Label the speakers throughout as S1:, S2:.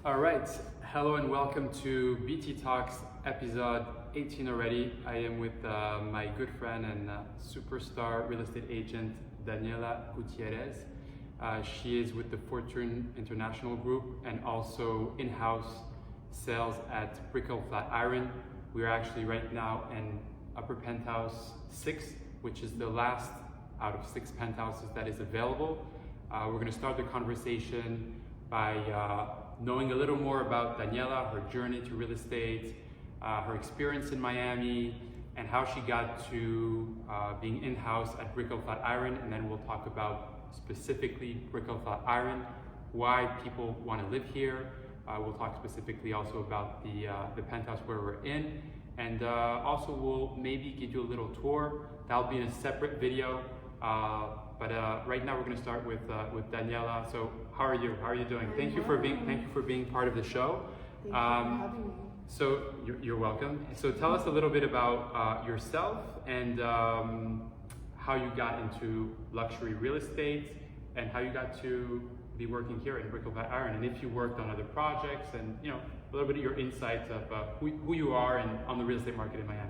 S1: All right, hello and welcome to BT Talks episode 18 already. I am with my good friend and superstar real estate agent, Daniela Gutierrez. She is with the Fortune International Group and also in-house sales at Brickell Flatiron. We are actually right now in upper penthouse 6, which is the last out of 6 penthouses that is available. We're going to start the conversation by knowing a little more about Daniela, her journey to real estate, her experience in Miami, and how she got to being in-house at Brickell Flatiron. And then we'll talk about specifically Brickell Flatiron, why people want to live here. We'll talk specifically also about the penthouse where we're in. And also we'll maybe give you a little tour. That'll be in a separate video. But right now we're going to start with Daniela. So how are you? How are you doing? Thank you for being part of the show.
S2: Thank you for having me.
S1: So you're welcome. So tell us a little bit about yourself and how you got into luxury real estate and how you got to be working here in Brickell Flatiron, and if you worked on other projects, and a little bit of your insights of who you are and on the real estate market in Miami.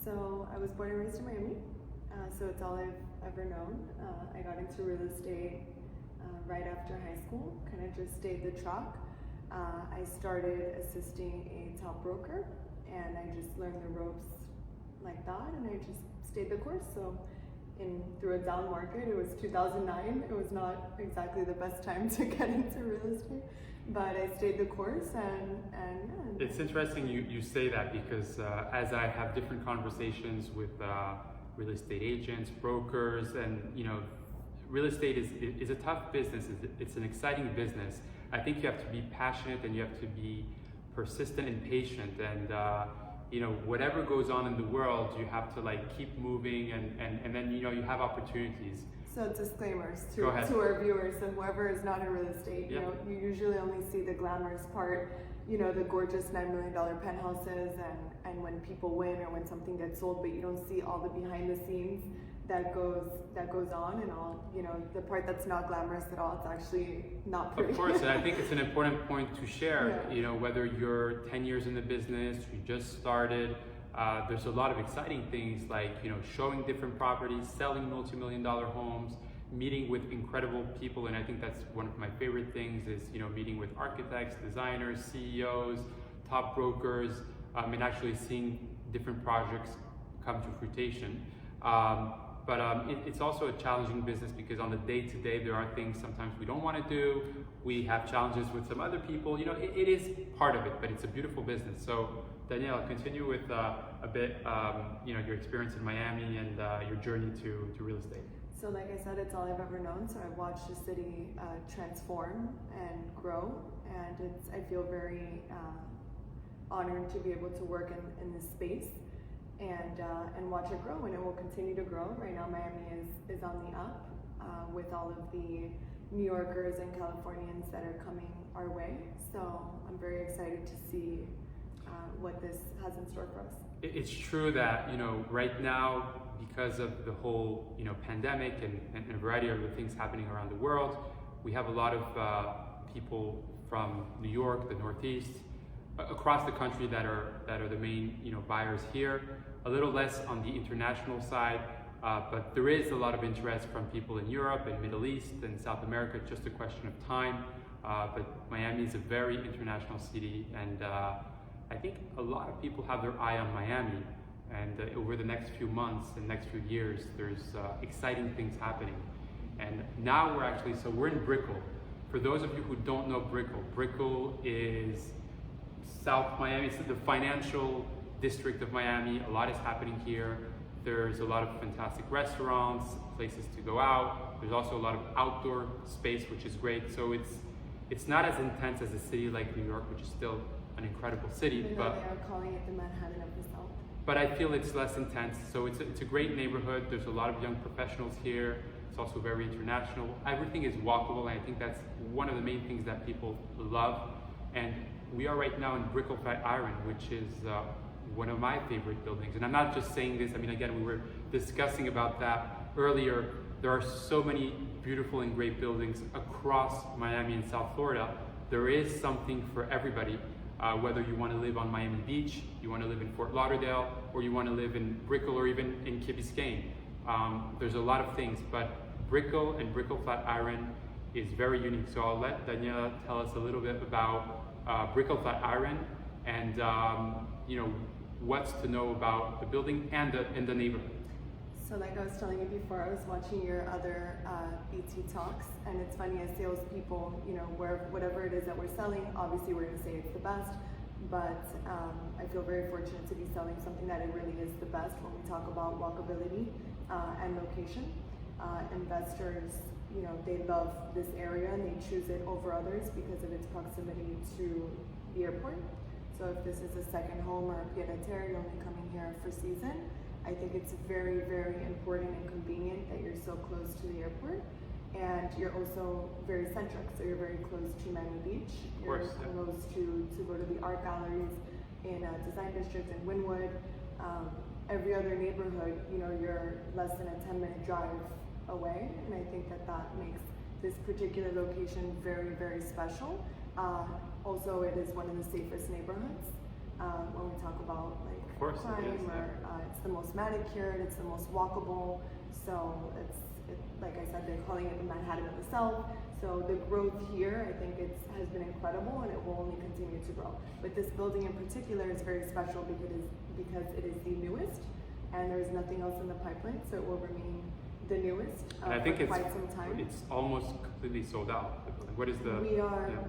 S2: So I was born and raised in Miami. So it's all I've ever known. I got into real estate right after high school, kind of just stayed the track. I started assisting a top broker, and I just learned the ropes like that, and I just stayed the course. So through a down market, it was 2009. It was not exactly the best time to get into real estate, but I stayed the course, and yeah.
S1: It's interesting you say that, because as I have different conversations with real estate agents, brokers, and real estate is a tough business. It's an exciting business. I think you have to be passionate and you have to be persistent and patient, and whatever goes on in the world, you have to keep moving, and then you have opportunities.
S2: So disclaimers to our viewers and whoever is not in real estate.
S1: Yeah.
S2: You usually only see the glamorous part, the gorgeous $9 million penthouses and when people win or when something gets sold, but you don't see all the behind the scenes that goes on, and all the part that's not glamorous at all. It's actually not pretty.
S1: Of course, and I think it's an important point to share.
S2: Yeah.
S1: Whether you're 10 years in the business, you just started, there's a lot of exciting things like showing different properties, selling multi-million-dollar homes, meeting with incredible people, and I think that's one of my favorite things is meeting with architects, designers, CEOs, top brokers, and actually seeing different projects come to fruition. But it's also a challenging business, because on the day-to-day there are things sometimes we don't want to do. We have challenges with some other people. It is part of it, but it's a beautiful business. So Daniela, continue with a bit, your experience in Miami and your journey to real estate.
S2: So like I said, it's all I've ever known. So I've watched the city transform and grow, and I feel very honored to be able to work in this space and watch it grow, and it will continue to grow. Right now Miami is on the up with all of the New Yorkers and Californians that are coming our way. So I'm very excited to see what this has in store for us.
S1: It's true that right now, because of the whole pandemic and a variety of other things happening around the world, we have a lot of people from New York, the Northeast, across the country that are the main buyers here. A little less on the international side, but there is a lot of interest from people in Europe and Middle East and South America. It's just a question of time. But Miami is a very international city, and I think a lot of people have their eye on Miami. And over the next few months and next few years, there's exciting things happening. And now we're in Brickell. For those of you who don't know Brickell is South Miami. It's the financial district of Miami. A lot is happening here. There's a lot of fantastic restaurants, places to go out. There's also a lot of outdoor space, which is great. So it's not as intense as a city like New York, which is still an incredible city.
S2: Even
S1: but
S2: though they are calling it the Manhattan of the South.
S1: But I feel it's less intense. So it's a great neighborhood. There's a lot of young professionals here. It's also very international. Everything is walkable, and I think that's one of the main things that people love. And we are right now in Brickell Flatiron, which is one of my favorite buildings. And I'm not just saying this, again, we were discussing about that earlier. There are so many beautiful and great buildings across Miami and South Florida, there is something for everybody. Whether you want to live on Miami Beach, you want to live in Fort Lauderdale, or you want to live in Brickell or even in Key Biscayne. There's a lot of things, but Brickell and Brickell Flatiron is very unique. So I'll let Daniela tell us a little bit about Brickell Flatiron and what's to know about the building and the neighborhood.
S2: So like I was telling you before, I was watching your other BT talks, and it's funny, as salespeople, whatever it is that we're selling, obviously we're going to say it's the best, but I feel very fortunate to be selling something that it really is the best when we talk about walkability and location. Investors, they love this area and they choose it over others because of its proximity to the airport. So if this is a second home or a pied-à-terre, you're only coming here for season, I think it's very, very important and convenient that you're so close to the airport. And you're also very centric, so you're very close to Miami Beach. You're close to go to the art galleries in Design District in Wynwood. Every other neighborhood, you're less than a 10-minute drive away, and I think that makes this particular location very, very special. Also, it is one of the safest neighborhoods when we talk about crime, it's the most manicured, it's the most walkable. So like I said, they're calling it the Manhattan of the South. So the growth here, I think has been incredible, and it will only continue to grow. But this building in particular is very special because it is the newest, and there's nothing else in the pipeline, so it will remain the newest
S1: and I think
S2: for quite some time.
S1: It's almost completely sold out. What is the?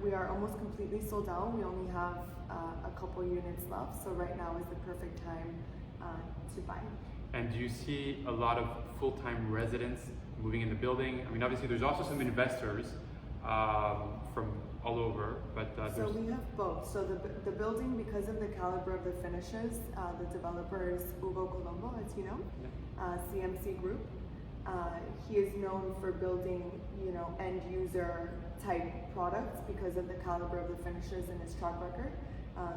S2: We are almost completely sold out. We only have a couple units left, so right now is the perfect time to buy.
S1: And do you see a lot of full-time residents moving in the building? I mean, obviously there's also some investors from all over, but
S2: so we have both. So the building, because of the caliber of the finishes, the developer is Hugo Colombo, as you know, CMC Group. He is known for building, end user type products because of the caliber of the finishes and his track record.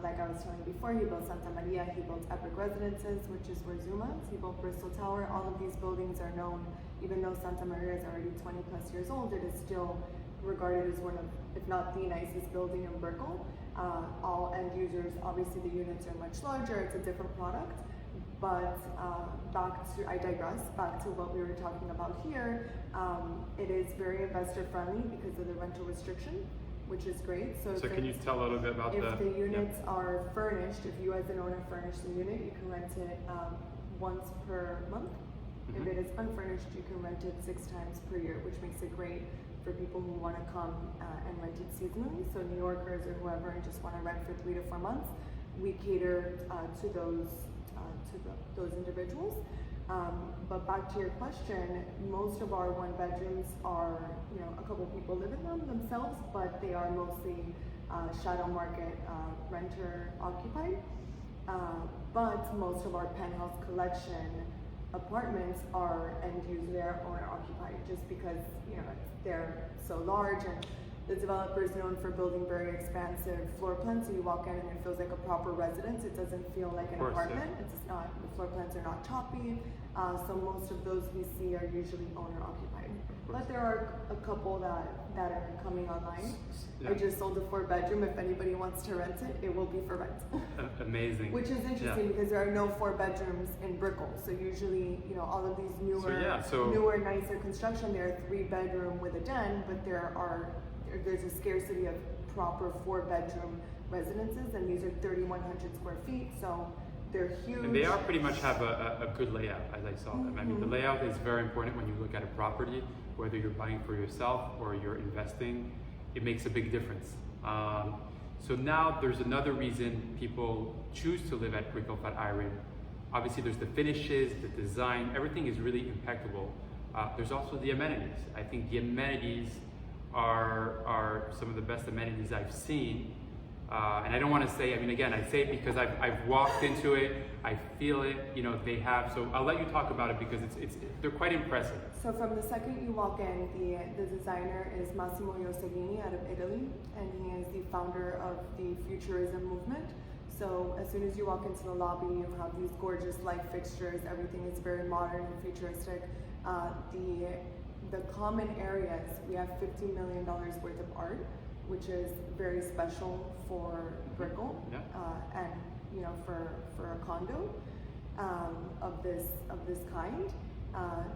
S2: Like I was telling you before, he built Santa Maria, he built Epic Residences, which is where Zuma is. He built Bristol Tower. All of these buildings are known, even though Santa Maria is already 20 plus years old, it is still regarded as one of, if not the nicest building in Brickell. All end users, obviously the units are much larger, it's a different product. But I digress, back to what we were talking about here. It is very investor friendly because of the rental restriction, which is great. So
S1: can you tell a little bit about
S2: if the units are furnished, if you as an owner furnish the unit, you can rent it once per month. If it is unfurnished, you can rent it 6 times per year, which makes it great for people who want to come and rent it seasonally. So New Yorkers or whoever and just want to rent for 3 to 4 months, we cater to those individuals. But back to your question, most of our 1-bedrooms are, a couple people live in them themselves, but they are mostly shadow market renter occupied. But most of our penthouse collection apartments are end user, they're owner occupied, just because they're so large, and the developer is known for building very expansive floor plans, so you walk in and it feels like a proper residence. It doesn't feel like an apartment. It's not, the floor plans are not choppy, so most of those we see are usually owner occupied. But there are a couple that are coming online. I just sold a 4-bedroom. If anybody wants to rent it, it will be for rent.
S1: Amazing.
S2: Which is interesting because there are no 4-bedrooms in Brickell. So usually, all of these newer, nicer construction, they're 3-bedroom with a den, but there's a scarcity of proper 4-bedroom residences, and these are 3,100 square feet, so they're huge.
S1: And they are pretty much have a good layout, as I saw them. I mean, the layout is very important when you look at a property, whether you're buying for yourself or you're investing. It makes a big difference. So now there's another reason people choose to live at Brickell Flatiron. Obviously there's the finishes, the design, everything is really impeccable. There's also the amenities. I think the amenities are some of the best amenities I've seen. And I don't want to say, I say it because I've walked into it, I feel it, they have, so I'll let you talk about it because they're quite impressive.
S2: So from the second you walk in, the designer is Massimo Ioseghini out of Italy, and he is the founder of the Futurism movement. So as soon as you walk into the lobby, you have these gorgeous light fixtures, everything is very modern and futuristic. The common areas, we have $50 million worth of art which is very special for Brickell,
S1: Yeah.
S2: And for a condo of this kind.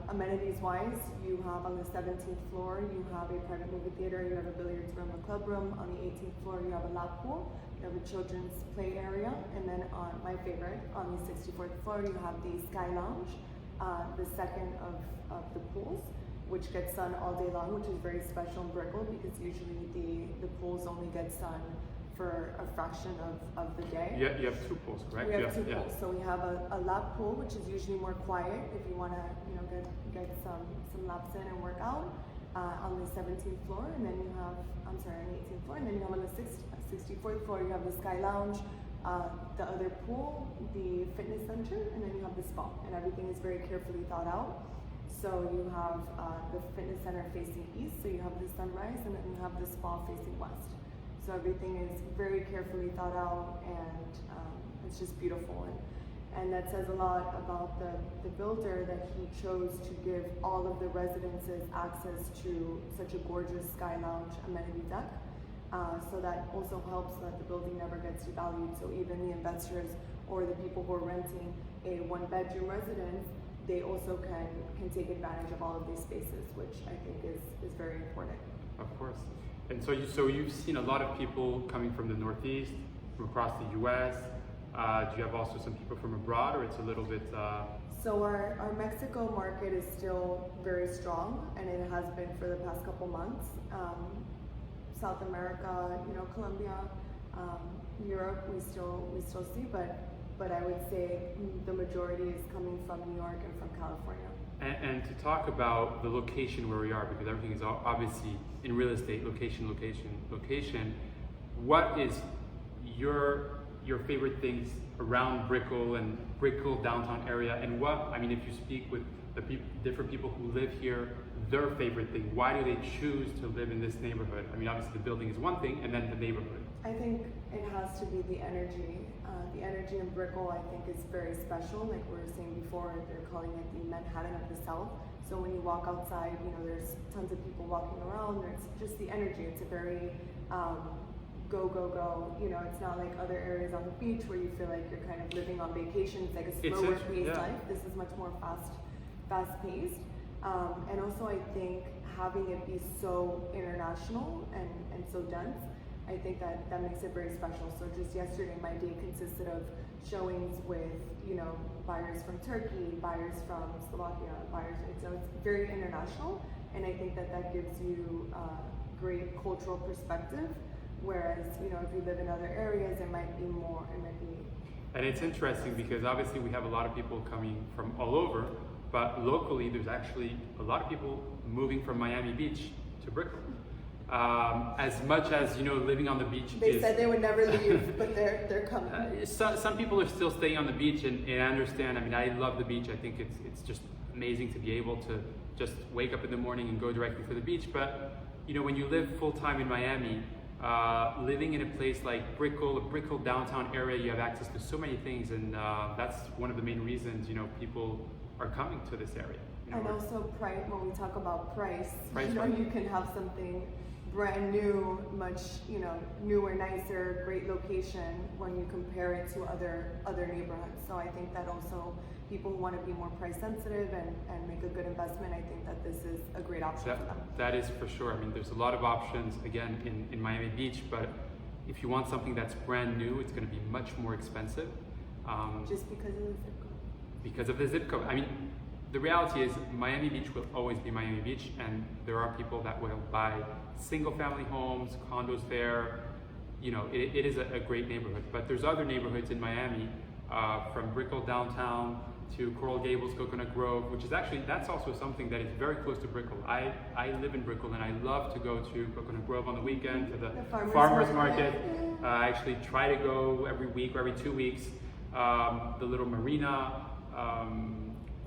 S2: Amenities wise, you have on the 17th floor, you have a private movie theater, you have a billiards room, a club room. On the 18th floor, you have a lap pool, you have a children's play area, and then on my favorite, on the 64th floor, you have the Sky Lounge, the second of the pools, which gets sun all day long, which is very special in Brickell because usually the pools only get sun for a fraction of the day.
S1: Yeah, you have two pools, correct?
S2: We have two pools. So we have a lap pool, which is usually more quiet if you want to, get some laps in and work out on the 17th floor, and then you have, on the 18th floor, and then you have on the 64th floor, you have the Sky Lounge, the other pool, the fitness center, and then you have the spa, and everything is very carefully thought out. So you have the fitness center facing east, so you have the sunrise, and then you have the spa facing west. So everything is very carefully thought out, and it's just beautiful. And that says a lot about the builder, that he chose to give all of the residences access to such a gorgeous Sky Lounge amenity deck. So that also helps that the building never gets devalued. So even the investors or the people who are renting a one-bedroom residence, they also can take advantage of all of these spaces, which I think is very important.
S1: Of course. And so you've seen a lot of people coming from the Northeast, from across the U.S. Do you have also some people from abroad, or it's a little bit?
S2: So our Mexico market is still very strong, and it has been for the past couple months. South America, Colombia, Europe, we still see, but I would say the majority is coming from New York and from California.
S1: And to talk about the location where we are, because everything is obviously in real estate, location. What is your favorite things around Brickell and Brickell downtown area? And if you speak with the different people who live here, their favorite thing, why do they choose to live in this neighborhood? Obviously the building is one thing, and then the neighborhood.
S2: I think it has to be the energy. The energy in Brickell, I think, is very special. Like we were saying before, they're calling it the Manhattan of the South. So when you walk outside, there's tons of people walking around. There's just the energy. It's a very go. It's not like other areas on the beach where you feel like you're kind of living on vacation. It's like a slower paced life. This is much more fast paced. And also I think having it be so international and so dense, I think that makes it very special. So just yesterday, my day consisted of showings with, buyers from Turkey, buyers from Slovakia, so it's very international. And I think that gives you great cultural perspective. Whereas, if you live in other areas, it might be.
S1: And it's interesting because obviously we have a lot of people coming from all over, but locally there's actually a lot of people moving from Miami Beach to Brickell. As much as living on the beach.
S2: They said they would never leave, but they're coming.
S1: Some people are still staying on the beach, and I understand. I love the beach. I think it's just amazing to be able to just wake up in the morning and go directly to the beach. But when you live full time in Miami, living in a place like Brickell, a Brickell downtown area, you have access to so many things, and that's one of the main reasons people are coming to this area.
S2: And also price. When we talk about price,
S1: right?
S2: You can have something brand new, much newer, nicer, great location when you compare it to other neighborhoods. So I think that also people who want to be more price sensitive and make a good investment, I think that this is a great option for them.
S1: That is for sure. There's a lot of options again in Miami Beach, but if you want something that's brand new, it's going to be much more expensive.
S2: Just because of the zip code.
S1: Because of the zip code. The reality is Miami Beach will always be Miami Beach, and there are people that will buy single family homes, condos there. It is a great neighborhood, but there's other neighborhoods in Miami, from Brickell downtown to Coral Gables, Coconut Grove, which is that's also something that is very close to Brickell. I live in Brickell, and I love to go to Coconut Grove on the weekend, to the farmers market. I actually try to go every week or every 2 weeks. The little marina,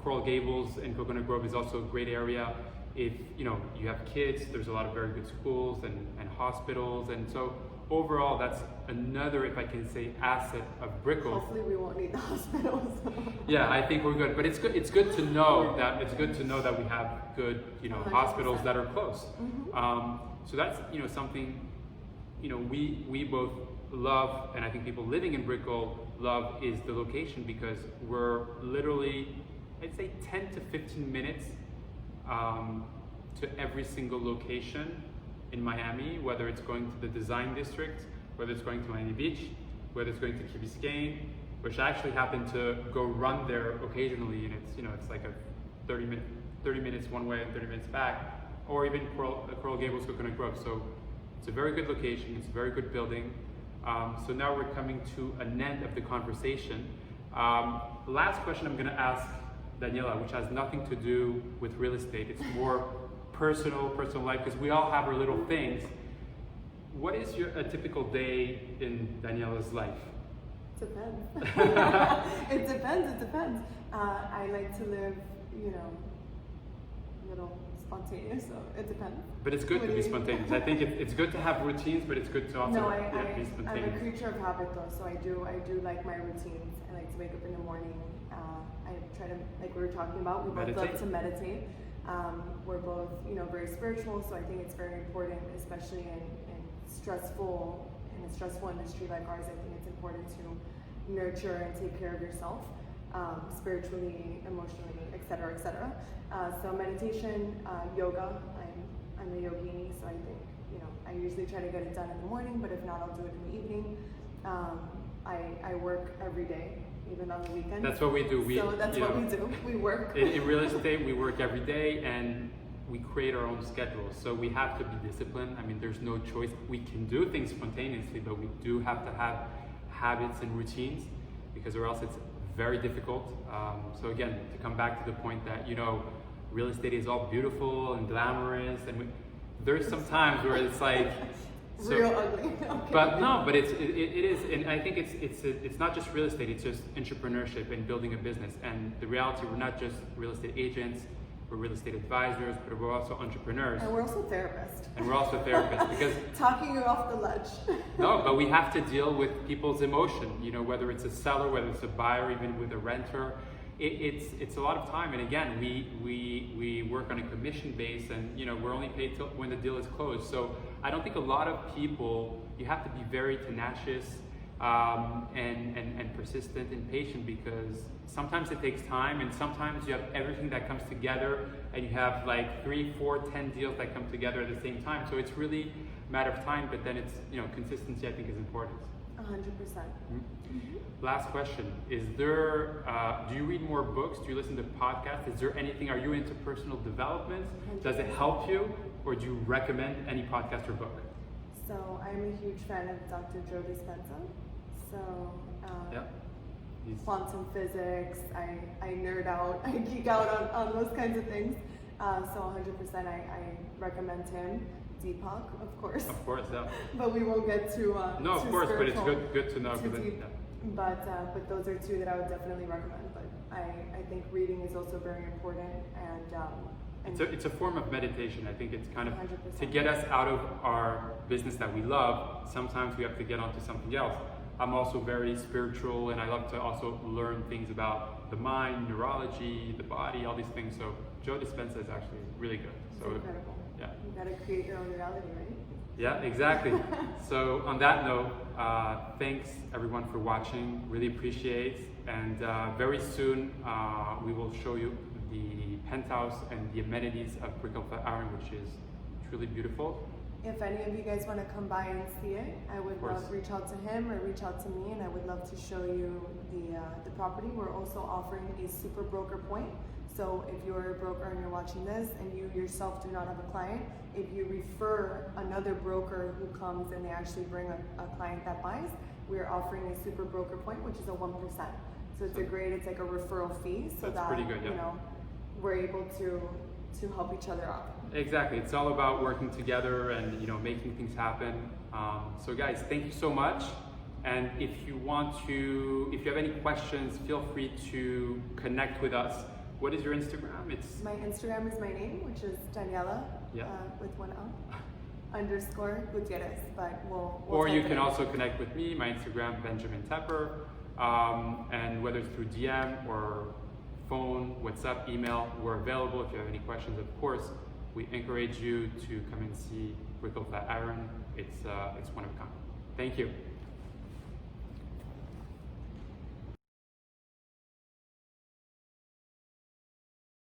S1: Coral Gables and Coconut Grove is also a great area. If you have kids, there's a lot of very good schools and hospitals, and so overall that's another, if I can say, asset of Brickell.
S2: Hopefully we won't need the hospitals.
S1: Yeah, I think we're good, but it's good to know that we have good hospitals that are close.
S2: Mm-hmm.
S1: So that's something we both love, and I think people living in Brickell love, is the location, because we're literally, I'd say 10 to 15 minutes to every single location in Miami, whether it's going to the design district, whether it's going to Miami Beach, whether it's going to Key Biscayne, which I actually happen to go run there occasionally, and it's like a 30 minutes one way and 30 minutes back, or even Coral Gables, Coconut Grove. So it's a very good location, it's a very good building. So now we're coming to an end of the conversation. Last question I'm gonna ask Daniela, which has nothing to do with real estate. It's more personal life, because we all have our little things. What is a typical day in Daniela's life?
S2: Depends. It depends. I like to live, a little spontaneous, so it depends.
S1: But it's good to be spontaneous. I think it's good to have routines, but it's good to also be spontaneous.
S2: I'm a creature of habit though, so I do like my routines. I like to wake up in the morning. I try to, like we were talking about, we both love to meditate. We're both, very spiritual, so I think it's very important, especially in a stressful industry like ours. I think it's important to nurture and take care of yourself, spiritually, emotionally, etc., etc. So meditation, yoga. I'm a yogini, so I think I usually try to get it done in the morning, but if not, I'll do it in the evening. I work every day, even on the weekends.
S1: That's what we do.
S2: That's what we do. We work.
S1: In real estate, we work every day, and we create our own schedules. So we have to be disciplined. I mean, there's no choice. We can do things spontaneously, but we do have to have habits and routines, because or else it's very difficult. So again, to come back to the point that, real estate is all beautiful and glamorous, and there's some times where it's like,
S2: real ugly. Okay.
S1: But it is, and I think it's not just real estate. It's just entrepreneurship and building a business. And the reality, we're not just real estate agents, we're real estate advisors, but we're also entrepreneurs.
S2: And we're also therapists.
S1: Because
S2: talking you off the ledge.
S1: No, but we have to deal with people's emotion. Whether it's a seller, whether it's a buyer, even with a renter. It's a lot of time, and again, we work on a commission base, and we're only paid till when the deal is closed. So I don't think a lot of people, you have to be very tenacious and persistent and patient, because sometimes it takes time, and sometimes you have everything that comes together, and you have like 3, 4, 10 deals that come together at the same time. So it's really a matter of time, but then it's consistency, I think, is important.
S2: 100%.
S1: Mm-hmm. Last question: is there? Do you read more books? Do you listen to podcasts? Is there anything? Are you into personal development? 100%. Does it help you, or do you recommend any podcast or book?
S2: So I'm a huge fan of Dr. Joe Dispenza. So quantum physics. I nerd out. I geek out on those kinds of things. So 100%, I recommend him. Deepak, of course.
S1: Of course, yeah.
S2: But we won't get too
S1: no, of course, but it's good to know.
S2: But those are two that I would definitely recommend. But I think reading is also very important, and
S1: it's a form of meditation. I think it's kind of
S2: 100%.
S1: To get us out of our business that we love. Sometimes we have to get onto something else. I'm also very spiritual, and I love to also learn things about the mind, neurology, the body, all these things. So Joe Dispenza is actually really good.
S2: So incredible.
S1: Yeah.
S2: You gotta create your own reality, right?
S1: Yeah, exactly. So on that note, thanks everyone for watching. Really appreciate. And very soon we will show you the penthouse and the amenities of Brickell Flatiron, which is truly beautiful.
S2: If any of you guys want to come by and see it, I would love to reach out to him or reach out to me, and I would love to show you the property. We're also offering a super broker point. So if you're a broker and you're watching this and you yourself do not have a client, if you refer another broker who comes and they actually bring a client that buys, we're offering a super broker point, which is a 1%. So it's it's like a referral fee, so
S1: that's pretty good, yeah.
S2: We're able to help each other out.
S1: Exactly. It's all about working together and making things happen. So guys, thank you so much. And if you have any questions, feel free to connect with us. What is your Instagram?
S2: My Instagram is my name, which is Daniela, with one L, _ Gutierrez. But we'll
S1: or you can also connect with me, my Instagram, Benjamin Tepper. And whether it's through DM or phone, WhatsApp, email, we're available. If you have any questions, of course, we encourage you to come and see Brickell Flatiron It's one of a kind. Thank you.